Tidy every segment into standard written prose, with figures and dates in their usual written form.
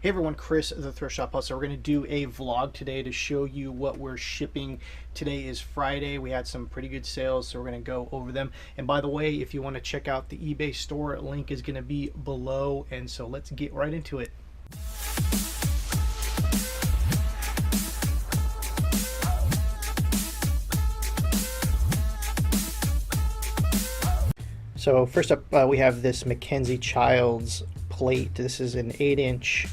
Hey everyone, Chris, the Thrift Shop Hustler. We're going to do a vlog today to show you what we're shipping. Today is Friday. We had some pretty good sales, so we're going to go over them. And by the way, if you want to check out the eBay store, link is going to be below. And so let's get right into it. So first up, we have this Mackenzie Childs plate. This is an 8-inch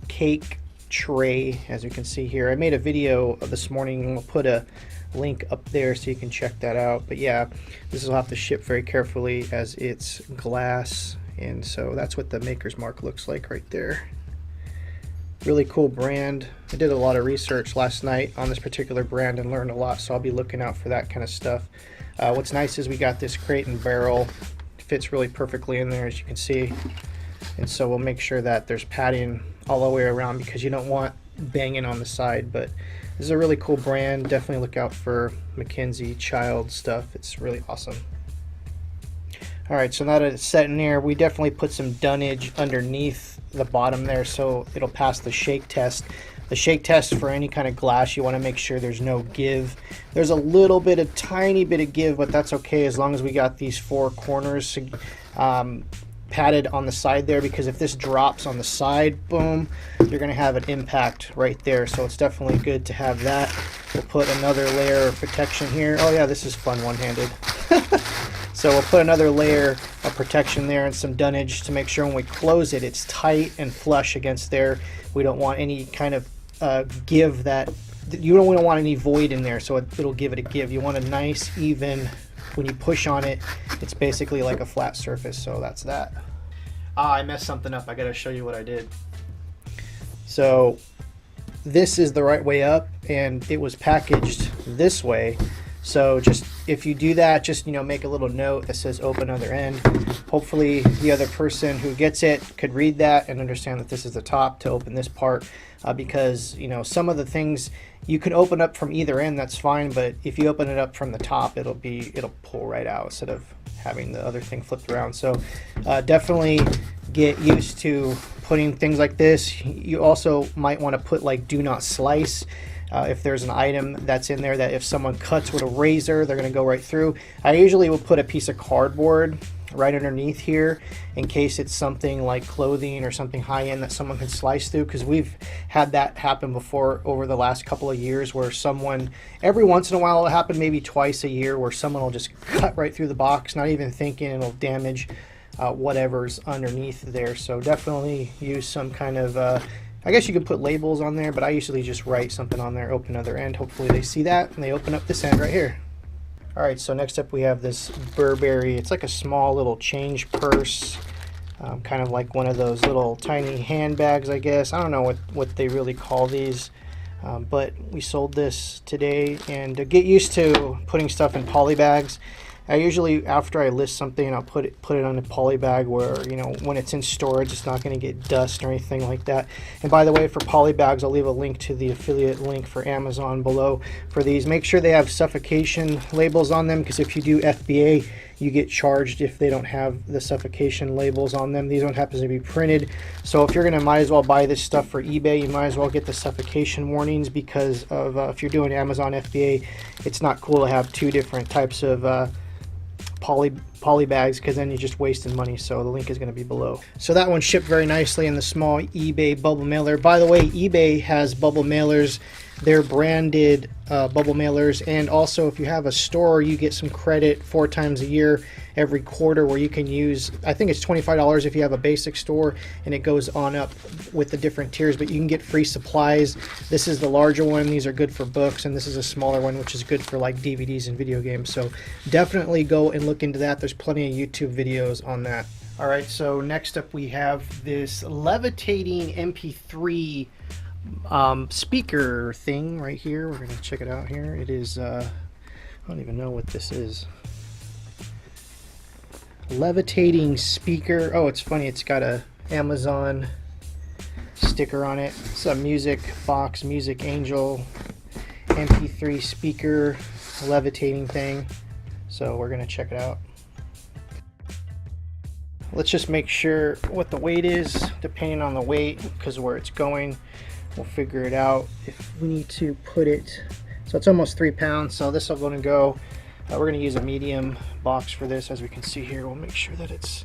cake tray, as you can see here. I made a video this morning. We'll put a link up there so you can check that out. But yeah, this will have to ship very carefully as it's glass, and so that's what the maker's mark looks like right there. Really cool brand. I did a lot of research last night on this particular brand and learned a lot, so I'll be looking out for that kind of stuff. What's nice is we got this crate and barrel. It fits really perfectly in there, as you can see. And so we'll make sure that there's padding all the way around because you don't want banging on the side. But this is a really cool brand. Definitely look out for Mackenzie Child stuff. It's really awesome. All right, so now that it's set in there, we definitely put some dunnage underneath the bottom there so it'll pass the shake test. The shake test for any kind of glass, you want to make sure there's no give. There's a little bit, a tiny bit of give, but that's okay as long as we got these four corners padded on the side there, because if this drops on the side, boom, you're going to have an impact right there. So it's definitely good to have that. We'll put another layer of protection here. Oh yeah, this is fun one-handed. So we'll put another layer of protection there and some dunnage to make sure when we close it, it's tight and flush against there. We don't want any kind of give that, you don't want any void in there, so it'll give it a give. You want a nice, even, when you push on it, it's basically like a flat surface, so that's that. I messed something up. I gotta show you what I did. So this is the right way up, and it was packaged this way. So just, if you do that, just, make a little note that says open other end. Hopefully the other person who gets it could read that and understand that this is the top to open this part, because some of the things you can open up from either end, that's fine, but if you open it up from the top, it'll pull right out instead of having the other thing flipped around. So definitely get used to putting things like this. You also might want to put like do not slice. If there's an item that's in there that if someone cuts with a razor, they're going to go right through. I usually will put a piece of cardboard right underneath here in case it's something like clothing or something high-end that someone can slice through, because we've had that happen before over the last couple of years where someone, every once in a while, it'll happen maybe twice a year, where someone will just cut right through the box, not even thinking, it'll damage whatever's underneath there. So definitely use some kind of I guess you could put labels on there, but I usually just write something on there, open other end. Hopefully they see that and they open up this end right here. All right, so next up we have this Burberry. It's like a small little change purse, kind of like one of those little tiny handbags, I guess. I don't know what they really call these, but we sold this today. And to get used to putting stuff in poly bags, I usually, after I list something, I'll put it on a poly bag where, when it's in storage, it's not going to get dust or anything like that. And by the way, for poly bags, I'll leave a link to the affiliate link for Amazon below for these. Make sure they have suffocation labels on them, because if you do FBA, you get charged if they don't have the suffocation labels on them. These don't happen to be printed. So if you're going to, might as well buy this stuff for eBay, you might as well get the suffocation warnings, because of if you're doing Amazon FBA, it's not cool to have two different types of poly bags, because then you're just wasting money. So the link is going to be below. So that one shipped very nicely in the small eBay bubble mailer. By the way, eBay has bubble mailers. They're branded bubble mailers, and also if you have a store, you get some credit 4 times a year every quarter where you can use, I think it's $25 if you have a basic store, and it goes on up with the different tiers, but you can get free supplies. This is the larger one. These are good for books, and this is a smaller one, which is good for like DVDs and video games. So definitely go and look into that. There's plenty of YouTube videos on that. All right, so next up we have this levitating MP3 speaker thing right here. We're gonna check it out here. It is I don't even know what this is. Levitating speaker. Oh, it's funny, it's got a Amazon sticker on it. It's a music box, Music Angel MP3 speaker levitating thing. So we're gonna check it out. Let's just make sure what the weight is, depending on the weight, because where it's going, we'll figure it out. If we need to put it, so it's almost 3 pounds, so this is going to go, we're going to use a medium box for this. As we can see here, we'll make sure that it's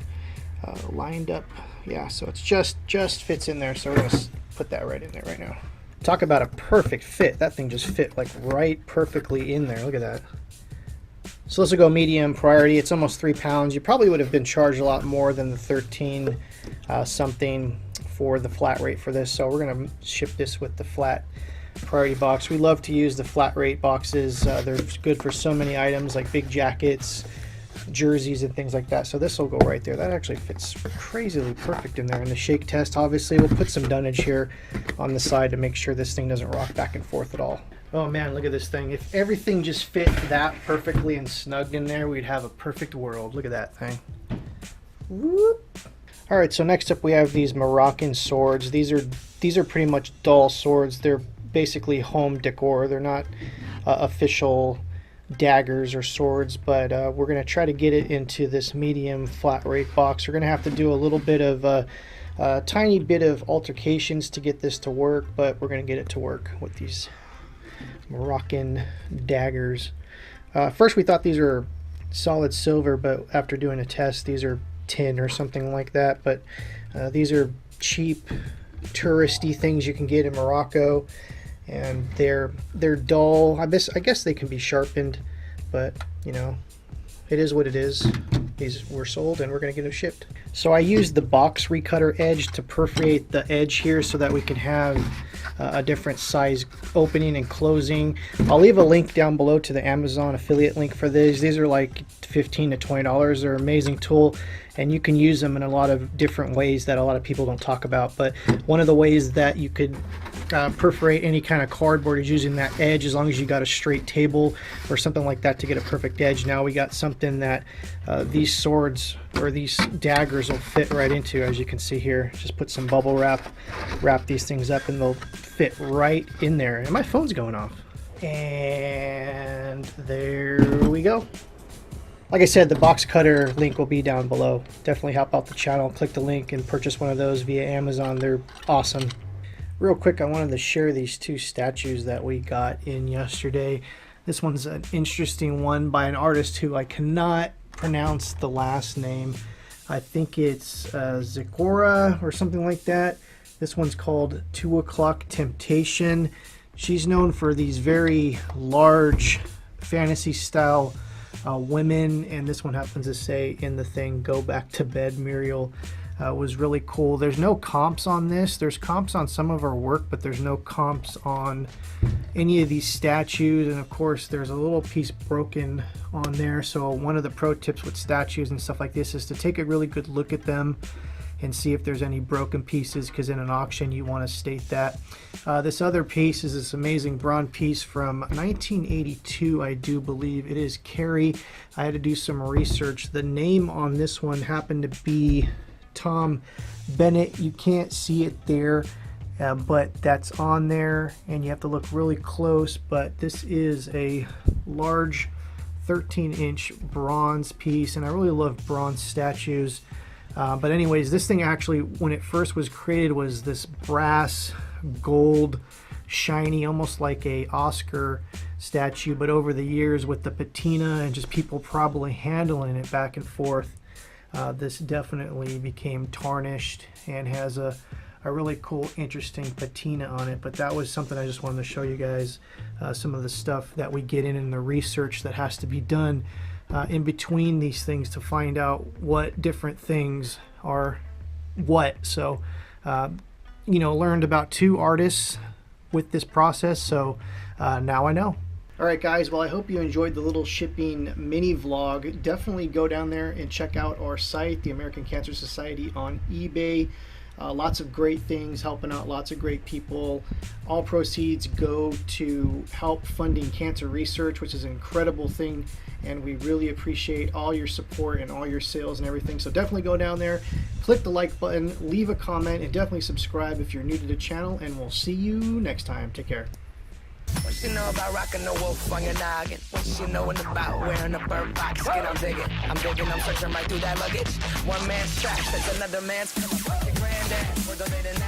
lined up. Yeah, so it's just fits in there, so we're going to put that right in there right now. Talk about a perfect fit. That thing just fit like right perfectly in there. Look at that. So this will go medium priority. It's almost 3 pounds. You probably would have been charged a lot more than the 13 something for the flat rate for this. So we're going to ship this with the flat priority box. We love to use the flat rate boxes. They're good for so many items like big jackets, jerseys, and things like that. So this will go right there. That actually fits crazily perfect in there. And the shake test, obviously, we'll put some dunnage here on the side to make sure this thing doesn't rock back and forth at all. Oh man, look at this thing. If everything just fit that perfectly and snugged in there, we'd have a perfect world. Look at that thing. Whoop. All right, so next up we have these Moroccan swords. These are pretty much dull swords. They're basically home decor. They're not official daggers or swords, but we're going to try to get it into this medium flat rate box. We're going to have to do a little bit of a tiny bit of altercations to get this to work, but we're going to get it to work with these Moroccan daggers. First we thought these were solid silver, but after doing a test, these are tin or something like that. But these are cheap touristy things you can get in Morocco, and they're dull. I guess they can be sharpened, but you know, it is what it is. These were sold and we're going to get them shipped. So I used the box recutter edge to perforate the edge here so that we can have a different size opening and closing. I'll leave a link down below to the Amazon affiliate link for these. These are like $15 to $20. They're an amazing tool, and you can use them in a lot of different ways that a lot of people don't talk about. But one of the ways that you could perforate any kind of cardboard is using that edge, as long as you got a straight table or something like that to get a perfect edge. Now we got something that these swords or these daggers will fit right into. As you can see here, just put some bubble wrap these things up and they'll fit right in there. And my phone's going off. And there we go. Like I said, the box cutter link will be down below. Definitely help out the channel. Click the link and purchase one of those via Amazon. They're awesome. Real quick, I wanted to share these two statues that we got in yesterday. This one's an interesting one by an artist who I cannot pronounce the last name. I think it's Zikora or something like that. This one's called 2 O'Clock Temptation. She's known for these very large fantasy style women, and this one happens to say in the thing, "Go back to bed, Muriel." Was really cool. There's no comps on this. There's comps on some of her work, but there's no comps on any of these statues. And of course there's a little piece broken on there. So one of the pro tips with statues and stuff like this is to take a really good look at them and see if there's any broken pieces, because in an auction you want to state that. This other piece is this amazing bronze piece from 1982, I do believe. It is Carrie. I had to do some research. The name on this one happened to be Tom Bennett. You can't see it there, but that's on there, and you have to look really close. But this is a large 13-inch bronze piece, and I really love bronze statues. But anyways, this thing actually, when it first was created, was this brass, gold, shiny, almost like a Oscar statue. But over the years, with the patina and just people probably handling it back and forth, this definitely became tarnished and has a really cool, interesting patina on it. But that was something I just wanted to show you guys, some of the stuff that we get in the research that has to be done in between these things to find out what different things are what. So, you know, learned about 2 artists with this process, so now I know. Alright guys, well I hope you enjoyed the little shipping mini vlog. Definitely go down there and check out our site, the American Cancer Society, on eBay. Lots of great things, helping out lots of great people. All proceeds go to help funding cancer research, which is an incredible thing, and we really appreciate all your support and all your sales and everything. So definitely go down there, click the like button, leave a comment, and definitely subscribe if you're new to the channel, and we'll see you next time. Take care. What she know about rocking the wolf on your noggin? What she knowin' about wearing a bird box skin? I'm digging, I'm searching right through that luggage. One man's trash, that's another man's. Your granddad, we're donating